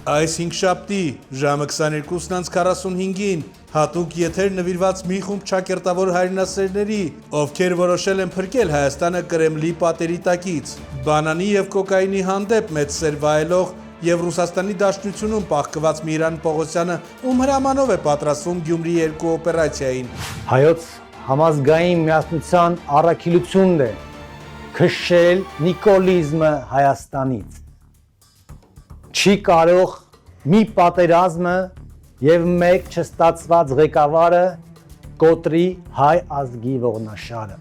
Այս 5 շաբթի ժամը 22:45-ին հատուկ եթեր նվիրված մի խումբ ճակերտավոր հայրենասերների, ովքեր որոշել են փրկել Հայաստանը Կրեմլի պատերի տակից, բանանի եւ կոկայինի հանդեպ մեծ սեր վայելող եւ Ռուսաստանի Դաշնությունում պահկված Միran Պողոսյանը, ում հրամանով է պատրաստվում Գյումրի 2 օպերացիային։ Հայոց համազգային միասնության առաքելությունն է քշել նիկոլիզմը Հայաստանից։ Չի կարող մի պատերազմը եւ մեկ չստացված ղեկավարը կոտրի հայ ազգի ողնաշարը։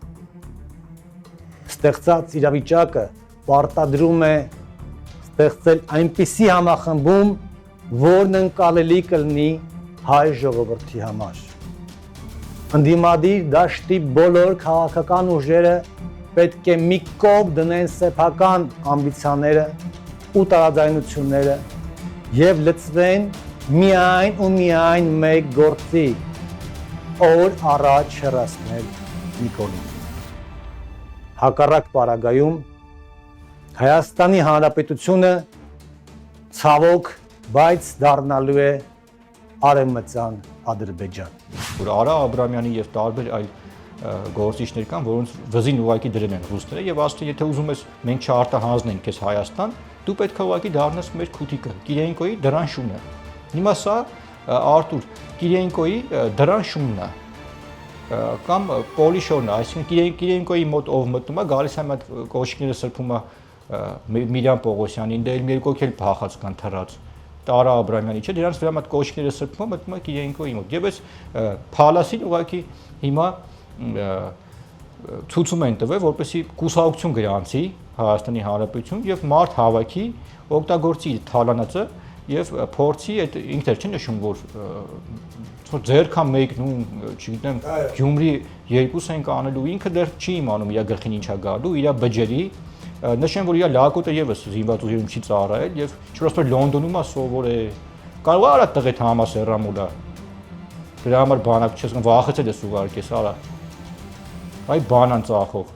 Ստեղծած իրավիճակը պարտադրում է ստեղծել այնպիսի համախմբում, որն ընկալելի կլինի հայ ժողովրդի համար։ Ընդդիմադիր դաշտի բոլոր քաղաքական ուժերը պետք է մի կողմ դնեն սեփական ամբիցիաները ու տարաձայնությունները եւ լծվեն միայն ու միայն մեկ գործի՝ օր առաջ հեռացնել Նիկոլին։ Հակառակ պարագայում Հայաստանի Հանրապետությունը ցավոք բայց դառնալու է արևմտյան Ադրբեջան։ Որ Արա Աբրամյանի եւ տարբեր այլ գործիչներ կան, որոնց վզին ուղակի դրել են ռուսները եւ ասել եթե ուզում ես մենք չարտահանձնենք քեզ Հայաստան, դու պետք է ուղղակի դառնաս մեր քութիկը, Կիրենկոյի դրան շունը։ Հիմա սա Արտուր Կիրենկոյի դրան շունն է կամ Պոլիշոնն է, այսինքն Կիրենկոյի մոտ ով մտնում է, գալիս է այդ կոշիկները սրբում է Միran Պողոսյանին, դե մի երկու էլ փախած կան թռած։ Արա Աբրամյանի չէ, դրանց վրա այդ կոշիկները սրբում է մտնում է Կիրենկոյի մոտ։ Եվ այս փալասին ուղղակի հիմա ցույցում են տվել, որպեսզի կուսակցություն գրանցի Հայաստանի Հանրապետություն եւ մարդ հավաքի, օգտագործի թալանածը եւ փորձի այդ ինքն էլ չի նշում, որ ձերքա մեկն ու, չգիտեմ, Գյումրի 2 ենք անելու, ինքը դեռ չի իմանում իր գլխին ինչա գալու, իր բջերի, նշեմ, որ իր լակոտը եւս զինված ուժերում չի ծառայել եւ չորսպեր Լոնդոնում է սովոր է, կարող է արա տղետ համասերամուլա, դրա համար բանակ չես վախեցել ես ուղարկես, արա, այ բանան ծախող։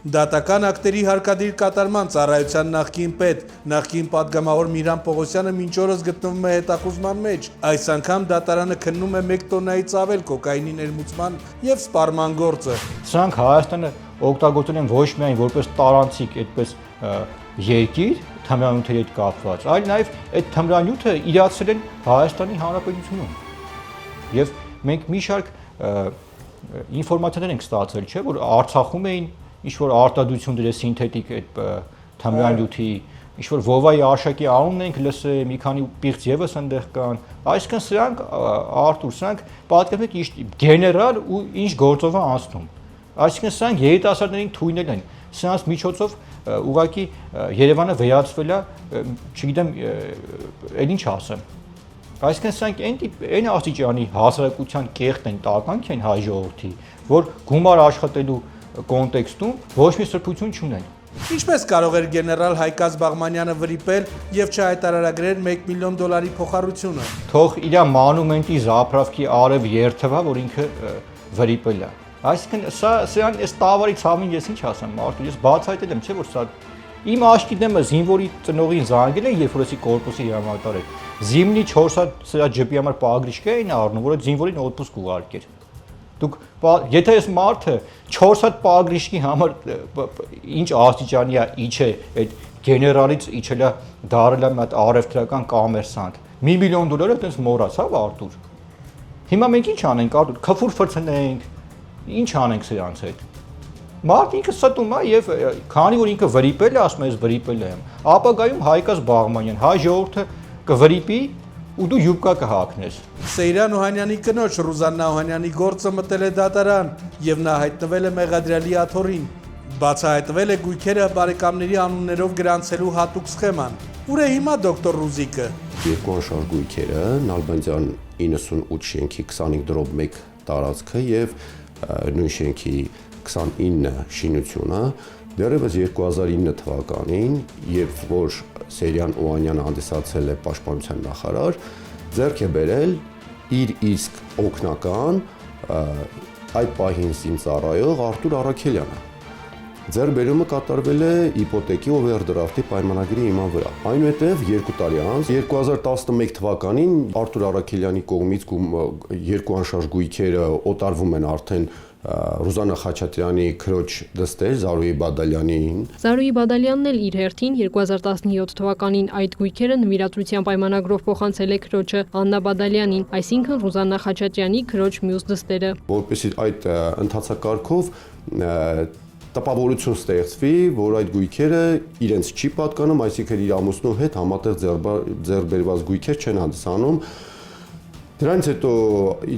Դատական ակտերի հարկադիր կատարման ծառայության նախկին պետ, նախկին պատգամավոր Միran Պողոսյանը մինչ օրս գտնվում է հետախուզման մեջ։ Այս անգամ դատարանը քննում է 1 տոննայից ավել կոկայինի ներմուծման եւ սպառման գործը։ Սրանք Հայաստանը օգտագործել են ոչ միայն որպես տարանցիկ, այդպես երկիր թմրանյութերի հետ կապված, այլ նաեւ այդ թմրանյութը իրացել են Հայաստանի Հանրապետությունում։ Եվ մենք մի շարք ինֆորմացիաներ ենք ստացել, չէ, որ Արցախում էին ինչ-որ արտադրություն դրել սինթետիկ այդ թմրանյութի, ինչ-որ Վովայի Արշակի անունն ենք լսել, մի քանի պիղծ եւս այնտեղ կան, այսինքն սրանք Արտուր, սրանք պատկերացնեք գեներալ ու ինչ գործով է անցնում, այսինքն սրանք երիտասարդներին թույնել են, սրանց միջոցով ուղղակի Երևանը վերածվել է, չգիտեմ, էլ ինչ ասեմ, այսինքն սրանք այն աստիճանի հասարակության կեղտ են, տականք են հայ ժողովրդի, որ գումար աշխատելու կոնտեքստում ոչ մի սրբություն չունեն։ Ինչպես կարող էր գեներալ Հայկազ Բաղմանյանը վրիպել եւ չհայտարարագրել $1 միլիոն փոխառությունը։ Թող իր մանումենտի զապրավքի արև երթվա, որ ինքը վրիպել է։ Այսինքն սրան այս տավարի ցավին ես ինչ ասեմ, Արտուր, ես բացահայտել եմ, չէ՞ որ սա իմ աշկի դեմը զինվորի ծնողին զանգել են, երբ որ էսի կորպուսի հրամանատար էր։ Զիմնի 4 հատ սրա ջպի համար պագրիշկա էին առնում, որ այդ զինվորին օդպուսկ ուղարկեր։ Դուք եթե այս մարդը 4 հատ պագրիշկի համար ինչ աստիճանի է իջե այդ գեներալից իջել է դարել է մի հատ արևտրական կոմերսանտ $1 միլիոն այդպես մոռացավ Արտուր։ Հիմա մենք ինչ անենք Արտուր, քֆուր ֆրցնենք, ինչ անենք սրանց հետ։ Մարդ ինքը ստում է եւ քանի որ ինքը վրիպել է, ասում է ես վրիպել եմ, ապագայում Հայկազ Բաղմանյան հայ ժողովուրդը կվրիպի ու դու յուբկա կհակնես։ Սեյրան Օհանյանի կնոջ Ռուզաննա Օհանյանի գործը մտել է դատարան եւ նա հայտնվել է մեղադրյալի աթոռին։ Բացահայտվել է գույքերը բարեկամների անուններով գրանցելու հատուկ սխեման։ Ուր է հիմա դոկտոր Ռուզիկը։ Երկու անշարժ գույքերը Նալբանդյան 98 շենքի 25/1 տարածքը եւ նույն շենքի 29 շինությունը դեռևս 2009 թվականին, երբ որ Սեյրան Օհանյանը հանդիսացել է պաշտպանության նախարար, ձեռք է բերել իր իսկ օգնական այդ պահին զինծառայող Արտուր Առաքելյանը։ ձեռքբերումը կատարվել է իպոթեկի օվերդրաֆտի պայմանագրի հիման վրա։ Այնուհետև 2 տարի անց 2011 թվականին Արթուր Արաքելյանի կողմից երկու անշարժ գույքերը օտարվում են արդեն Ռուզաննա Խաչատրյանի քրոջ դստեր Զարուհի Բադալյանին։ Զարուհի Բադալյանն էլ իր հերթին 2017 թվականին այդ գույքերը նվիրատվության պայմանագրով փոխանցել է քրոջը Աննա Բադալյանին, այսինքն Ռուզաննա Խաչատրյանի քրոջ մյուս դստերը։ Որպեսզի այդ ընթացակարգով տպավորություն ստեղծվի, որ այդ գույքերը իրենց չի պատկանում, այսինքն իր ամուսնու հետ համատեղ ձեռքբերված գույքեր չեն հանդիսանում։ Դրանից հետո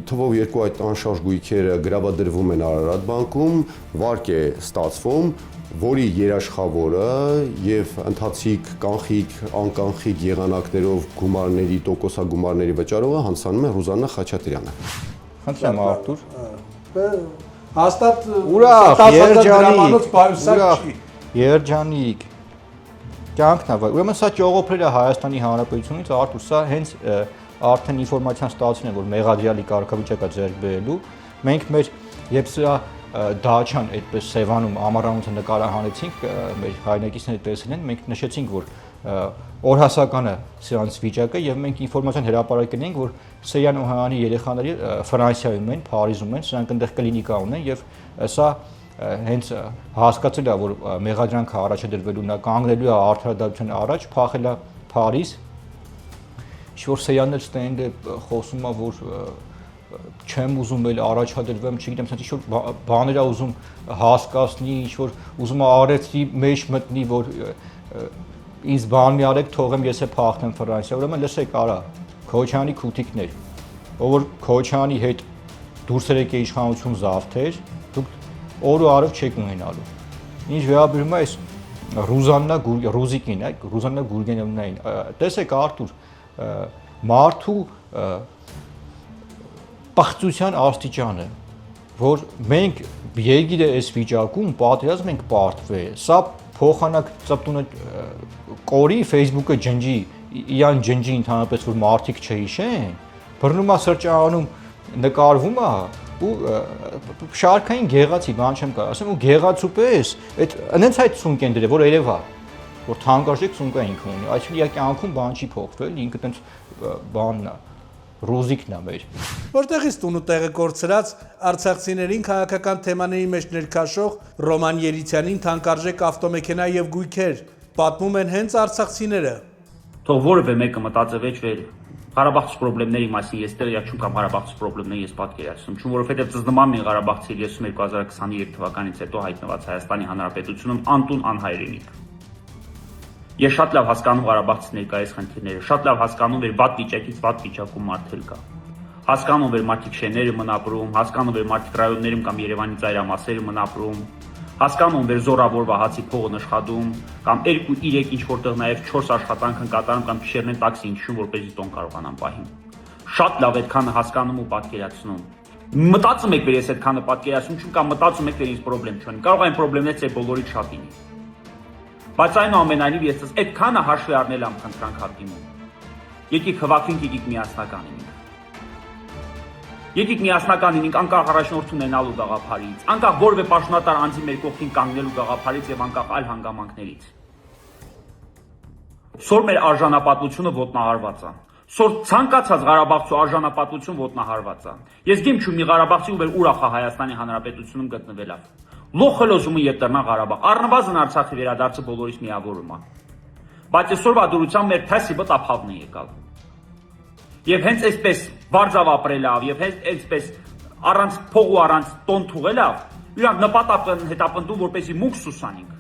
թվով երկու այդ անշարժ գույքերը գրավադրվում են Արարատ բանկում, վարկ է ստացվում, որի երաշխավորը եւ ընթացիկ կանխիկ, անկանխիկ եղանակներով գումարների, տոկոսագումարների վճարողը հանդիսանում է Ռուզաննա Խաչատրյանը։ Խնդրեմ Արթուր։ Հաստատ Ուրախ, երջանիկ, երջանիկ։ Կյանքն է, ուրեմն սա ճողոփրել է Հայաստանի Հանրապետությունից, Արթուր, սա հենց արդեն ինֆորմացիան ստացին է, որ մեղադրյալի կարգավիճակը ձեռք բերելու։ Մենք մեր երբ սրա դաչան այդպես Սևանում ամառանոցը նկարահանեցինք, մեր հայրենակիցները տեսել են, մենք նշեցինք, որ օրհասականը սրանց վիճակը եւ մենք ինֆորմացիան հրապարակել ենք, որ Սեյան Օհանյանի երեխաների Ֆրանսիայում են, Փարիզում են, սրանք այնտեղ կլինիկա ունեն եւ սա հենց հասկացել է, որ մեղադրանքը առաջադրվելու նա կանգնելու է արդարադատության առաջ, փախել է Փարիզ։ Ինչ-որ Սեյանն էլ ստենդը խոսում է, որ չեմ ուզում էլ առաջադրվեմ, չգիտեմ, ասած ինչ-որ բաներ է ուզում հասկացնի, ինչ-որ ուզում է արեցի մեջ մտնի, որ ինձ բան մի արեք, թողեմ ես է փախնեմ Ֆրանսիա։ Ուրեմն լսեք, արա, Քոչյանի քութիկներ, ով որ Քոչյանի հետ դուրս եկե իշխանություն զավթեր, դուք օր ու արև չեք ունենալու։ Ինչ վերաբերում է այս Ռուզիկին, Ռուզաննա Գուրգենևնային, տեսեք Արթուր, մարդու պղծության աստիճանը, որ մենք երկիրը այս վիճակում պատրաստ ենք պարտվել, սա փոխանակ ծպտունը կորի, Facebook-ը ջնջի, իրան ջնջի ընդհանրապես, որ մարդիկ չհիշեն, բռնում է սրճարանում նկարվում է ու շարքային գեղացի, բան չեմ կարող ասեմ, ու գեղացու պես, այնց այդ ցունկ են դրել, որ երևա, որ թանկարժեք ցունկ է ինքը ունի, այսինքն իր կյանքում բան չի փոխվել, ինքը տենց բանն է, ռոզիկն է մեր։ Որտեղից տունու տեղը կորցրած արցախցիներին քաղաքական թեմաների մեջ ներքաշող Ռոման Երիցյանին թանկարժեք ավտոմեքենա եւ գույքեր պատմում են հենց արցախցիները։ Թող որևէ մեկը մտածվեց վեր Ղարաբաղցի խնդիրների մասին, ես տեղյակ չեմ կամ Ղարաբաղցի խնդիրները ես պատկերացնում չունեմ, որովհետեւ ծզնման մի Ղարաբաղցի 2023 թվականից հետո հայտնված Հայաստանի Հանրապետությունում անտուն անհայրենիք։ Ես շատ լավ հասկանում Ղարաբաղցի ներկայիս խնդիրները, շատ լավ հասկանում եմ վատ վիճակից վատ վիճակում մարդել կա։ Հասկանում եմ մարդիկ շենները մնապրում, հասկանում եմ մարդիկ ռայոններում կամ Երևանի ծայրամասերում մնապրում, հասկանում եմ զորավոր վահացի փողը աշխատում կամ 2-3 ինչ որտեղ նաև 4 աշխատանք են կատարում կամ գիշերներ տաքսի ինչու որպեսզի տոն կարողանան պահին։ Շատ լավ այդքանը հասկանում ու պատկերացնում։ Մտածում եք վեր ես այդքանը պատկերացնում չունեմ կամ մտածում եք վեր ինձ խնդրեմ չունեմ։ Կարող այն խնդիրներից է բոլորից շատ լինի։ Բայց այնուամենայնիվ ես այդքանը հաշվի առնել եմ խնդրանք հատիմում։ Եկեք հավաքվենք, եկեք միասնական լինենք։ Եկեք միասնական լինենք անկախ առաջնորդ ունենալու գաղափարից, անկախ որևէ պաշտոնատար անձի մեր կողքին կանգնելու գաղափարից եւ անկախ այլ հանգամանքներից։ Սոր մեր արժանապատվությունը ոտնահարված է։ Սոր ցանկացած Ղարաբաղցու արժանապատվություն ոտնահարված է։ Ես գիմ չունի Ղարաբաղցի ու ուրախ է Հայաստանի Հանրապետությունում գտնվելավ։ Լոխելոզումը ետրնա Ղարաբաղ, առնվազն Արցախի վերադարձը բոլորից միավորում է։ Բայց այսօրվա դուրությամբ մեր թասիբը տափավն է եկալ։ Եվ հենց այսպես բարձավ ապրելավ, եւ հենց այսպես առանց փող ու առանց տոն թուղելով, իրանք նպատակ են հետապնդում, որպեսզի մուկ սուսանենք։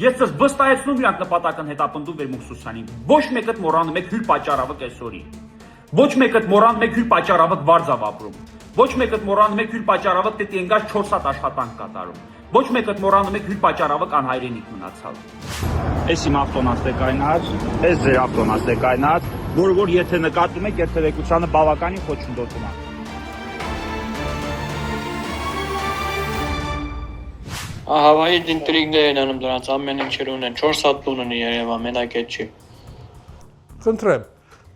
Ես ձեզ վստահեցնում իրանք նպատակ են հետապնդում վեր մուկ սուսանենք։ Ոչ մեկը մոռանում եք հյուր պատճառավը կեսօրի։ Ոչ մեկը մոռանում եք հյուր պատճառավը բարձավ ապրում։ Ոչ մեկը մոռանում եք հյուր պատճառավը դեպի ընկած 4 հատ աշխատանք կատարում։ Ոչ մեկը մոռանում եք հյուր պատճառավը անհայրենիք մնացալ։ Էս իմ ավտոնաց է կայնած, էս ձեր ավտոնաց է կայնած, որ եթե նկատում եք երթևեկությանը բավականին խոչընդոտում է։ Հավայի ինտրիգներ են անում դրանց ամեն ինչեր ունեն 4 հատ տուն ունի Երևան, մենակ այդ չի։ Խնդրեմ։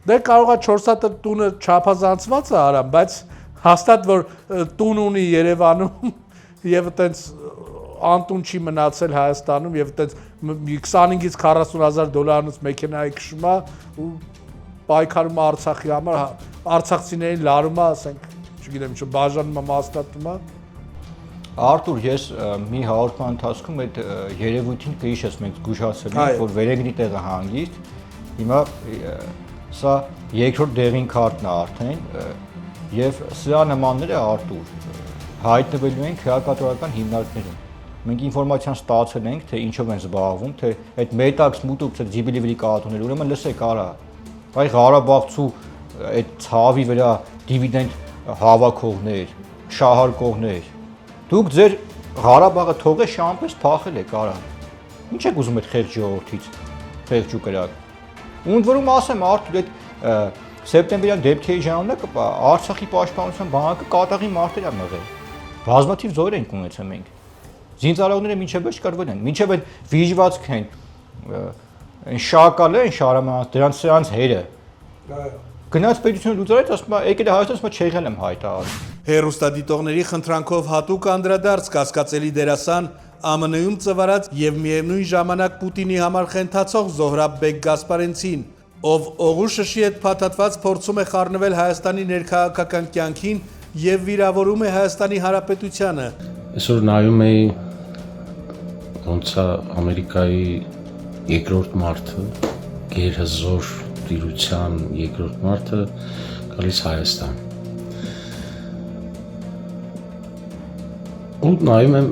Դե կարողա 4 հատ տունը չափազանցված է արամ, բայց հաստատ որ տուն ունի Երևանում եւ այտենց անտուն չի մնացել Հայաստանում եւ այդպես 25-ից 40,000 դոլարանոց մեքենայի քշում է ու պայքարում է Արցախի համար, արցախցիներին լարում է, ասենք, չգիտեմ, ինչ բաժանում է, մասնատում է։ Արտուր, ես մի հաղորդման ընթացքում այդ երևույթին կհիշես մենք զգուշացել ենք, որ վերեգնի տեղը հանգիստ, հիմա սա երկրորդ դեղին քարտն է արդեն եւ սրա նմանները Արտուր հայտնվելու են քրեակատորական հիմնարկներում։ Մենք ինֆորմացիան ստացել ենք, թե ինչով են զբաղվում, թե այդ մետաքս մուտուկը ձիբիլիվրի կաթոներ, ուրեմն լսեք արա։ Այ Ղարաբաղցու այդ ցավի վրա դիվիդենդ հավաքողներ, շահարկողներ։ Դուք ձեր Ղարաբաղը թողե շամպես փախել եք արա։ Ինչ եք ուզում այդ խեղճ ժողովրդից, խեղճ ու կրակ։ Ու ընդ որում ասեմ Արտուր, այդ սեպտեմբերյան դեպքերի ժամանակ Արցախի պաշտպանության բանակը կատաղի մարտեր է մղել։ Բազմաթիվ զոհեր ենք ունեցել մենք։ Զինծառայողները մինչև վերջ կրվել են, մինչև այդ վիժվածք են, այն շակալը, այն շարամանած, դրանց հերը։ Գնաց պետությունը լուծարեց, ասում է, եկել է Հայաստան, ասում է, չեղել եմ հայտարարել։ Հերոստադիտողների խնդրանքով հատուկ անդրադարձ կասկածելի դերասան ԱՄՆ-ում ծվարած եւ միևնույն ժամանակ Պուտինի համար խենթացող Զոհրաբ Բեկ Գասպարենցին, ով օղուշշի հետ փաթաթված փորձում է խառնվել Հայաստանի ներքաղաքական կյանքին եւ վիրավորում է Հայաստանի Հանրապետությանը։ Այսօր նայում էի ոնց է Ամերիկայի երկրորդ մարդը, գերհզոր տիրության երկրորդ մարդը գալիս Հայաստան։ Ու նայում եմ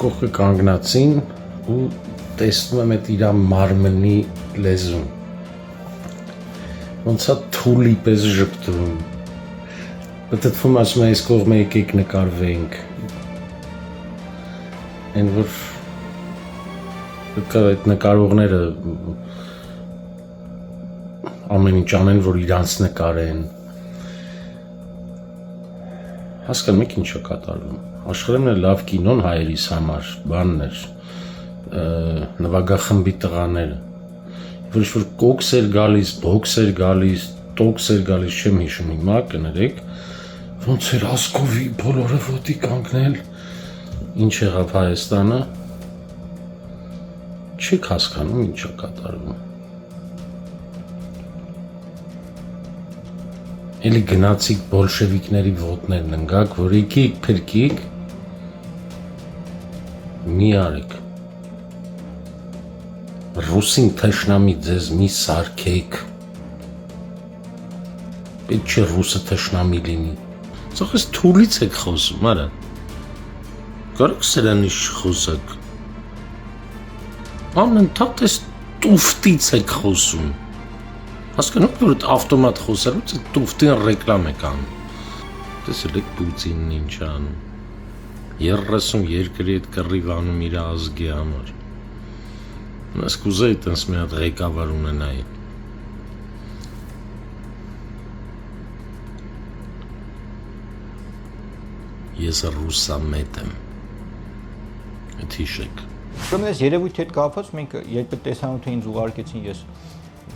կողքը կանգնածին ու տեսնում եմ այդ իր մարմնի լեզուն։ Ոնց է թուլի պես ժպտում։ Պետք ասում է այս կողմը եկեք նկարվենք։ Այն որ պետք է այդ նկարողները ամեն ինչ անեն, որ իրանց նկարեն։ Հասկանում եք ինչ է կատարվում։ Աշխարհում է լավ կինոն հայերիս համար, բանն էր, նվագախմբի տղաները, որ ինչ-որ կոքս էր գալիս, բոքս էր գալիս, տոքս էր գալիս, չեմ հիշում հիմա, կներեք, ոնց էր ասկովի բոլորը ոտի կանգնել, ինչ եղավ Հայաստանը, չեք հասկանում ինչ է կատարվում։ Էլի գնացիք բոլշևիկների ոտներն ընկաք, որ եկիք փրկիք, մի արեք, ռուսին թշնամի ձեզ մի սարքեք, պետք չէ ռուսը թշնամի լինի, ծախ ես թուլից եք խոսում, արա, կարեք սրանից չխոսակ, անընդհատ ես տուֆտից եք խոսում, հասկանում որ այդ ավտոմատ խոսելուց այդ տուֆտին ռեկլամ եք անում, տեսել եք Պուտինն ինչ անում, 30 երկրի հետ կռիվ անում իր ազգի համար, ես կուզեի տենց մի հատ ղեկավար ունենայի, ես ռուսամետ եմ, այդ հիշեք։ Ուրեմն այս երևույթի հետ կապված մենք երբ տեսանյութը ինձ ուղարկեցին, ես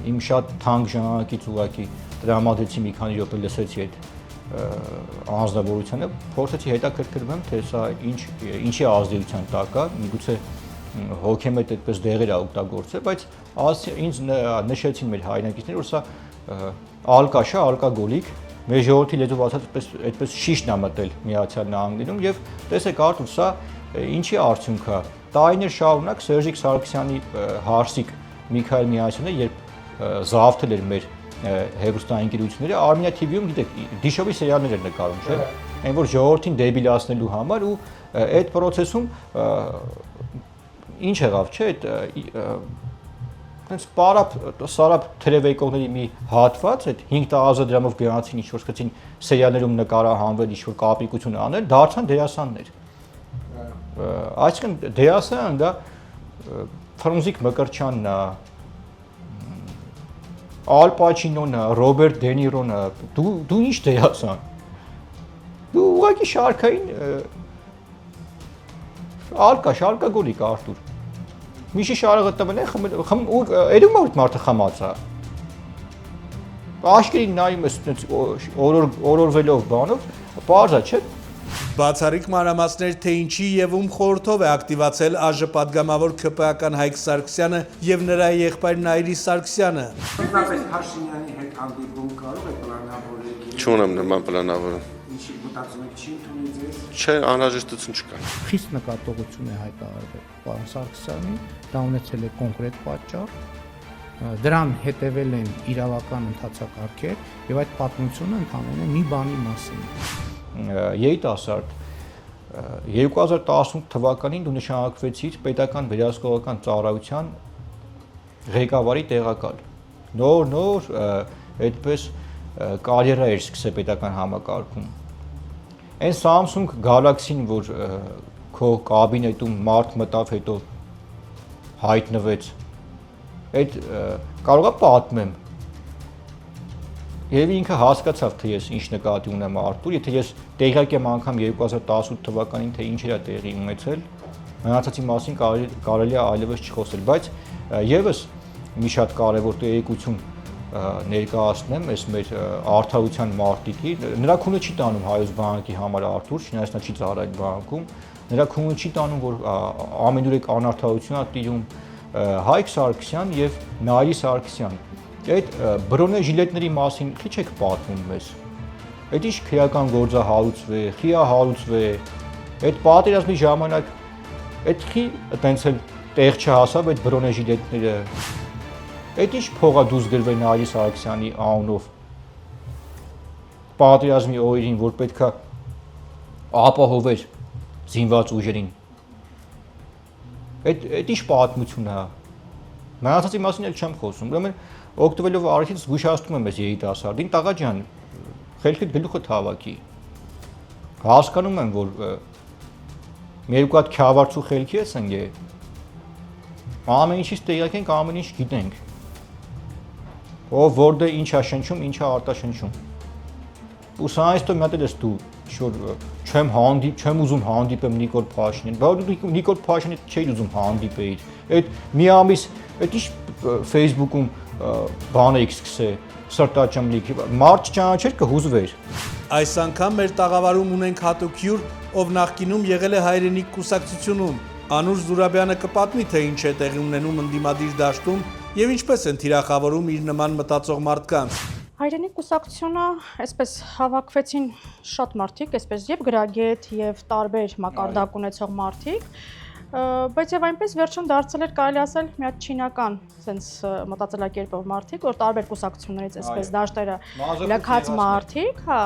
իմ շատ թանկ ժամանակից ուղղակի տրամադրեցի մի քանի րոպե լսեցի այդ անձնավորությունը, փորձեցի հետաքրքրվեմ, թե սա ինչի ազդեցության տակ է, միգուցե հոգեմետ այդպես դեղեր է օգտագործել, բայց ինձ նշեցին մեր հայրենակիցները, որ սա ալկաշա, ալկագոլիկ, մեր ժողովրդի լեզվով ասած այդպես շիշն է մտել Միացյալ Նահանգներում եւ տեսեք Արտուր, սա ինչի արդյունք է։ Տարիներ շարունակ Սերժիկ Սարգսյանի հարսիկ Միքայել Միասյանը, երբ զավթել էր մեր հեռուստաընկերությունները, Armenia TV-ում գիտեք, դիշովի սերիալներ էր նկարում, չէ՞։ Այն որ ժողովրդին դեբիլացնելու համար ու այդ process-ում ինչ եղավ, չէ՞, այնց սարապ թրևեկողների մի հատված, այդ 5,000 դրամով գրանցին ինչ-որ սկսեցին սերիալներում նկարահանվել, ինչ-որ կապիկություն անել, դարձան դերասաններ։ Այսինքն դերասանը դա Ֆրունզիկ Մկրտչյանն է, Ալ Պաչինոն է, Ռոբերտ Դե Նիրոն է, դու ինչ դերասան։ Դու ուղղակի շարքային ալկագոլիկ Արտուր։ Միշի շարը գտնվել է, երևում է որ մարդը խմած է։ Աշկերտին նայում ես օրորվելով բանով, պարզ է, չէ՞։ Բացառիկ մանրամասներ, թե ինչի եւ ում խորհրդով է ակտիվացել ԱԺ պատգամավոր ԿՊԱ-ական Հայկ Սարգսյանը եւ նրա եղբայր Նայիրի Սարգսյանը։ Պարզապես Փաշինյանի հետ հանդիպում կարող է պլանավորել։ Չունեմ նման պլանավորում։ Ինչի մտածում եք չի ընդունի ձեզ։ Չէ, անհրաժեշտություն չկա։ Խիստ նկատողություն է հայտարարվել պարոն Սարգսյանին, դա ունեցել է կոնկրետ պատճառ։ Դրան հետևել են իրավական ընթացակարգեր եւ այդ պատմությունը ընդհանրապես մի բանի մասին։ Երիտասարդ 2018 թվականին դու նշանակվեցիր պետական վերահսկողական ծառայության ղեկավարի տեղակալ։ Նոր այդպես կարիերա էր սկսել պետական համակարգում։ Այն Samsung Galaxy-ն, որ քո կաբինետում մարդ մտավ, հետո հայտնվեց, այդ կարողա պատմեմ։ Եվ ինքը հասկացավ, թե ես ինչ նկատի ունեմ Արտուր, եթե ես տեղյակ եմ անգամ 2018 թվականին, թե ինչ էր տեղի ունեցել, մնացածի մասին կարելի է այլևս չխոսել, բայց եւս մի շատ կարևոր տեղեկություն ներկայացնեմ այս մեր արդարության մարտիկի, նրա քունը չի տանում Հայոց բանակի համար Արտուր, չնայած նա չի ծառայել բանկում, նրա քունը չի տանում, որ ամենուրեք անարդարություն է տիրում Հայկ Սարգսյան եւ Նայիրի Սարգսյան։ Այդ բրոնե ժիլետների մասին քիչ եք պատմում մեզ։ Այդ ինչ քրեական գործը հարուցվե, խիա հարուցվե, այդ պատերազմի ժամանակ այդ խի այտենց էլ տեղ չհասավ այդ բրոնե ժիլետները։ Այդ ինչ փողա դուրս գրվե Նայիրի Սարգսյանի անունով պատերազմի օրերին, որ պետքա ապահովեր զինված ուժերին։ Այդ ինչ պատմություն է։ Մնացածի մասին էլ չեմ խոսում։ Ուրեմն օգտվելով արիթից զգուշացնում եմ ես երիտասարդին, տղա ջան, խելքդ գլուխը թավակի։ Հասկանում եմ, որ մի երկու հատ քյավարցու խելքի ես ընկե։ Ամեն ինչից տեղյակ ենք, ամեն ինչ գիտենք։ Ով որտե ինչ է շնչում, ինչ է արտաշնչում։ Ու սա այս տո մի հատ ես դու շոր չեմ ուզում հանդիպեմ Նիկոլ Փաշինյանին, բայց դու Նիկոլ Փաշինյանը չէիր ուզում հանդիպեիր։ Այդ մի ամիս, այդ ինչ Facebook-ում բան եք սկսե, սրտաճմլիկ, մարդ չճանաչեր կհուզվեր։ Այս անգամ մեր տաղավարում ունենք հատուկ հյուր, ով նախկինում եղել է Հայրենիք կուսակցությունում։ Անուշ Զուրաբյանը կպատմի, թե ինչ է տեղի ունենում ընդդիմադիր դաշտում եւ ինչպես են թիրախավորում իր նման մտածող մարդկանց։ Հայրենիք կուսակցությունը այսպես հավաքվեցին շատ մարդիկ, այսպես եւ գրագետ եւ տարբեր մակարդակ ունեցող մարդիկ, բայց եւ այնպես վերջում դարձել էր կարելի ասել մի հատ չինական sense մտածելակերպով մարդիկ, որ տարբեր կուսակցություններից այսպես դաշտերը լքած մարդիկ, հա,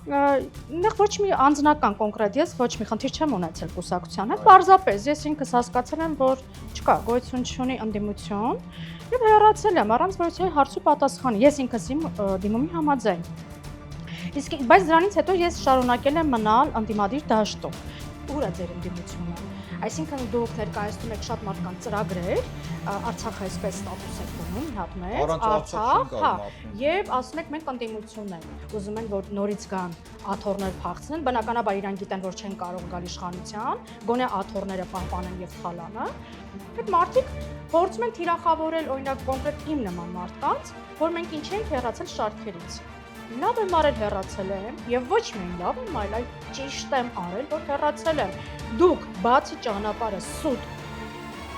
Նախ ոչ մի անձնական կոնկրետ ես ոչ մի խնդիր չեմ ունեցել կուսակցության հետ, պարզապես ես ինքս հասկացել եմ, որ չկա, գոյություն չունի ընդդիմություն եւ հեռացել եմ առանց որոշակի հարցու պատասխանի։ Ես ինքս իմ դիմումի համաձայն։ Իսկ բայց դրանից հետո ես շարունակել եմ մնալ ընդդիմադիր դաշտում։ Ուր է ձեր ընդդիմությունը։ Այսինքն դուք ներկայացնում եք շատ մարդկանց ծրագրեր, Արցախը այսպես ստատուս եք դնում, մի հատ մեծ, Արցախ, հա, եւ ասում եք մենք ընդդիմություն ենք, ուզում են որ նորից գան աթոռներ փախցնեն, բնականաբար իրան գիտեն որ չեն կարող գալ իշխանության, գոնե աթոռները պահպանեն եւ թալանը։ Այդ մարդիկ փորձում են թիրախավորել օրինակ կոնկրետ իմ նման մարդկանց, որ մենք ինչ ենք հեռացել շարքերից։ Լավ եմ արել հեռացել եմ եւ ոչ միայն լավ եմ, այլ ճիշտ եմ արել, որ հեռացել եմ։ Դուք բացի ճանապարհը սուտ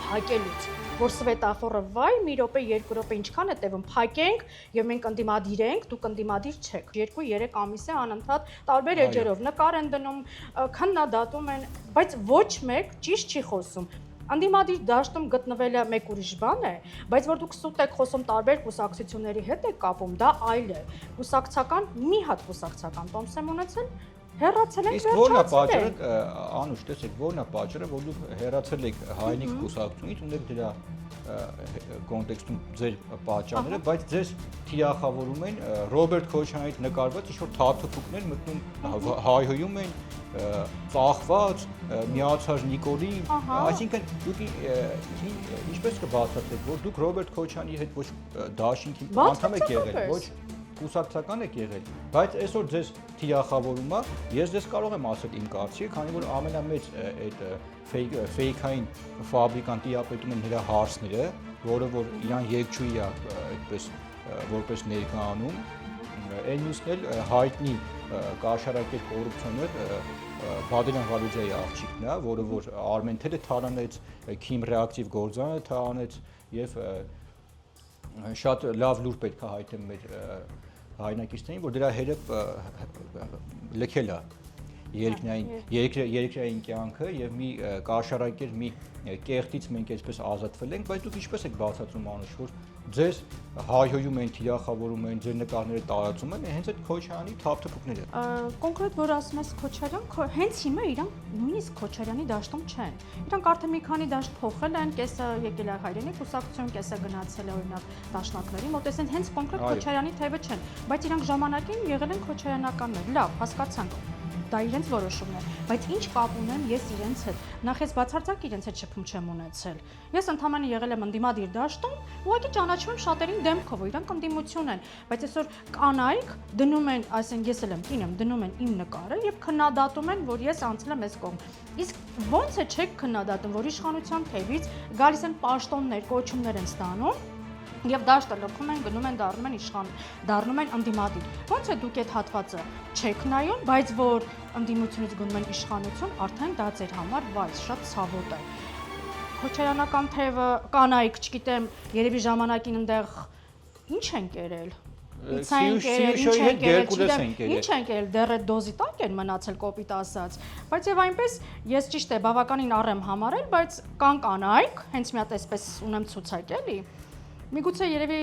փակելուց, որ սվետաֆորը վայ մի րոպե, երկու րոպե ինչքան է տևում, փակենք եւ մենք ընդդիմադիր ենք, դուք ընդդիմադիր չեք։ 2-3 ամիս է անընդհատ տարբեր էջերով նկար են դնում, քննադատում են, բայց ոչ մեկ ճիշտ չի խոսում։ Ընդդիմադիր դաշտում գտնվելը մեկ ուրիշ բան է, բայց որ դուք սուտ եք խոսում տարբեր կուսակցությունների հետ եք կապում, դա այլ է։ Կուսակցական մի հատ կուսակցական տոմս եմ ունեցել, հեռացել եք վերջացել։ Իսկ ո՞րն է պատճառը, Անուշ, տեսեք, ո՞րն է պատճառը, որ դուք հեռացել եք Հայրենիք կուսակցությունից, ունեք դրա կոնտեքստում ձեր պատճառները, բայց ձեզ թիրախավորում են Ռոբերտ Քոչարյանից նկարված ինչ-որ թափթփուկներ մտնում հայհոյում են ծախված, միացար Նիկոլին, այսինքն դուք ինչպես կբացատրեք, որ դուք Ռոբերտ Քոչարյանի հետ ոչ դաշինքի անդամ եք եղել, ոչ կուսակցական եք եղել, բայց այսօր ձեզ թիրախավորում է, ես ձեզ կարող եմ ասել իմ կարծիքը, քանի որ ամենամեծ այդ ֆեյքային ֆաբրիկան տիրապետում են նրա հարցները, որը որ իրան երկչույի է այդպես որպես ներկայանում, այն մյուսն էլ հայտնի կաշառակեր կոռուպցիոներ Բադելյան Վալուձյայի աղջիկն է, որը որ Արմենթելը թարանեց, քիմ ռեակտիվ գործանը թարանեց եւ շատ լավ լուր պետք է հայտնեմ մեր հայրենակիցներին, որ դրա հերը լքել է երկրային կյանքը եւ մի կաշառակեր մի կեղտից մենք այսպես ազատվել ենք, բայց դուք ինչպես եք բացատրում անուշ, որ ձեզ հայհոյում են, թիրախավորում են, ձեր նկարները տարածում են, հենց այդ Քոչարյանի թափթփուկները։ Կոնկրետ որ ասում ես Քոչարյան, հենց հիմա իրանք նույնիսկ Քոչարյանի դաշտում չեն։ Իրանք արդեն մի քանի դաշտ փոխել են, կեսը եկել է հայրենի կուսակցություն, կեսը գնացել է օրինակ դաշնակների մոտ, այսինքն հենց կոնկրետ Քոչարյանի թևը չեն, բայց իրանք ժամանակին եղել են քոչարյանականներ։ Լավ, հասկացանք։ Դա իրենց որոշումն է, բայց ինչ կապ ունեմ ես իրենց հետ։ Նախ ես բացարձակ իրենց հետ շփում չեմ ունեցել։ Ես ընդհանրապես եղել եմ ընդդիմադիր դաշտում, ուղղակի ճանաչում եմ շատերին դեմքով, իրանք ընդդիմություն են, բայց այսօր կանայք դնում են, այսինքն ես էլ եմ կին եմ, դնում են իմ նկարը եւ քննադատում են, որ ես անցել եմ այս կողմ։ Իսկ ո՞նց է չեք քննադատում, որ իշխանության թևից գալիս են պաշտոններ, կոչումներ են ստանում եւ դաշտը լքում են, գնում են, դառնում են իշխան, դառնում են ընդդիմադիր։ Ոնց է դուք այդ հատվածը չեք նայում, բայց որ ընդդիմությունից գնում են իշխանություն, արդեն դա ձեր համար վայց շատ ցավոտ է։ Քոչարյանական թևը կանայք, չգիտեմ, երևի ժամանակին այնտեղ ինչ են կերել։ Ինչ են կերել, դեռ այդ դոզի տակ են մնացել կոպիտ ասած, բայց եւ այնպես ես ճիշտ է բավականին առեմ համարել, բայց կան կանայք, հենց մի հատ այսպես ունեմ ցուցակ էլի։ Միգուցե երևի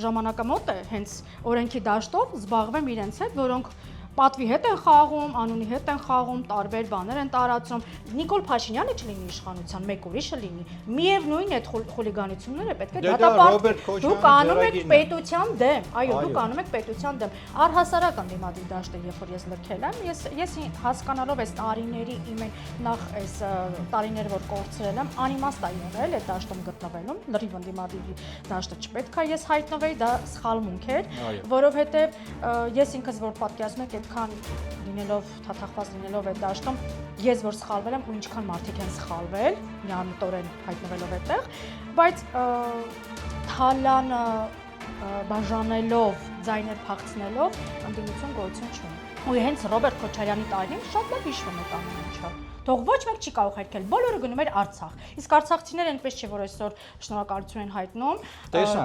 ժամանակամոտ է հենց օրենքի դաշտով զբաղվեմ իրենց հետ, որոնք պատվի հետ են խաղում, անունի հետ են խաղում, տարբեր բաներ են տարածում։ Նիկոլ Փաշինյանը չլինի իշխանության, մեկ ուրիշը լինի։ Միևնույն այդ խուլիգանությունները պետք է դատապարտել։ Դուք անում եք պետության դեմ, այո, դուք անում եք պետության դեմ։ Առհասարակ ընդդիմադիր դաշտը, երբ որ ես լքել եմ, ես հասկանալով այս տարիների իմ նախ այս տարիները, որ կորցրել եմ, անիմաստ է եղել այդ դաշտում գտնվելուն, լրիվ ընդդիմադիր դաշտը չպետք է ես հայտնվեի, դա սխալմունք էր, որովհետև ես ինքս որ պատկերացնում եք այդքան լինելով թաթախված լինելով այդ դաշտում ես որ սխալվել եմ ու ինչքան մարդիկ են սխալվել միամտորեն հայտնվելով այդտեղ բայց թալանը բաժանելով ձայներ փախցնելով ընդդիմություն գոյություն չունի ու հենց Ռոբերտ Քոչարյանի տարին շատ լավ հիշվում է տանը ինչա թող ոչ մեկ չի կարող հայտնել բոլորը գնում էր Արցախ իսկ արցախցիները այնպես չէ որ այսօր շնորհակալություն են հայտնում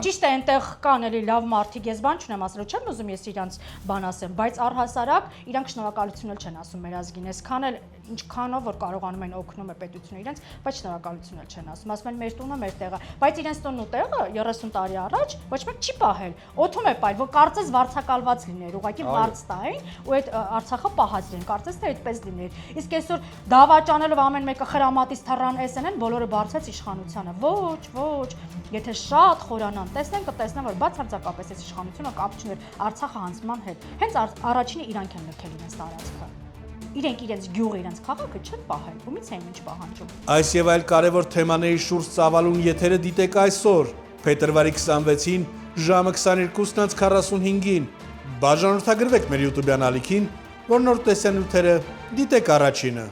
ճիշտ է այնտեղ կան էլի լավ մարդիկ ես բան չունեմ ասելու չեմ ուզում ես իրանց բան ասեմ բայց առհասարակ իրանք շնորհակալություն էլ չեն ասում մեր ազգին այսքան էլ ինչքանով որ կարողանում են օգնում է պետությունը իրենց բայց շնորհակալություն էլ չեն ասում են մեր տունը մեր տեղը բայց իրենց տունն ու տեղը 30 տարի առաջ ոչ մեկ չի պահել օթում է պահել որ կարծես վարձակալված լիներ ուղղակի վարձ տային ու այդ Արցախը պահածին կարծես թե այդպես լիներ իսկ այսօր դավաճանելով ամեն մեկը խրամատից թռան SNN բոլորը բարձրաց իշխանությանը ոչ եթե շատ խորանան տեսնեն կտեսնեն որ բացարձակապես այս իշխանությունը կապ չուներ Արցախը հանձնման հետ հենց առաջինը իրանք են լքել իրենց տարածքը իրենք իրենց գյուղը իրենց քաղաքը չեն պահել ումից են ինչ պահանջում այս եւ այլ կարևոր թեմաների շուրջ ծավալուն եթերը դիտեք այսօր փետրվարի 26-ին ժամը 22:45-ին բաժանորդագրվեք մեր YouTube-յան ալիքին որ նոր տեսանյութերը դիտեք առաջինը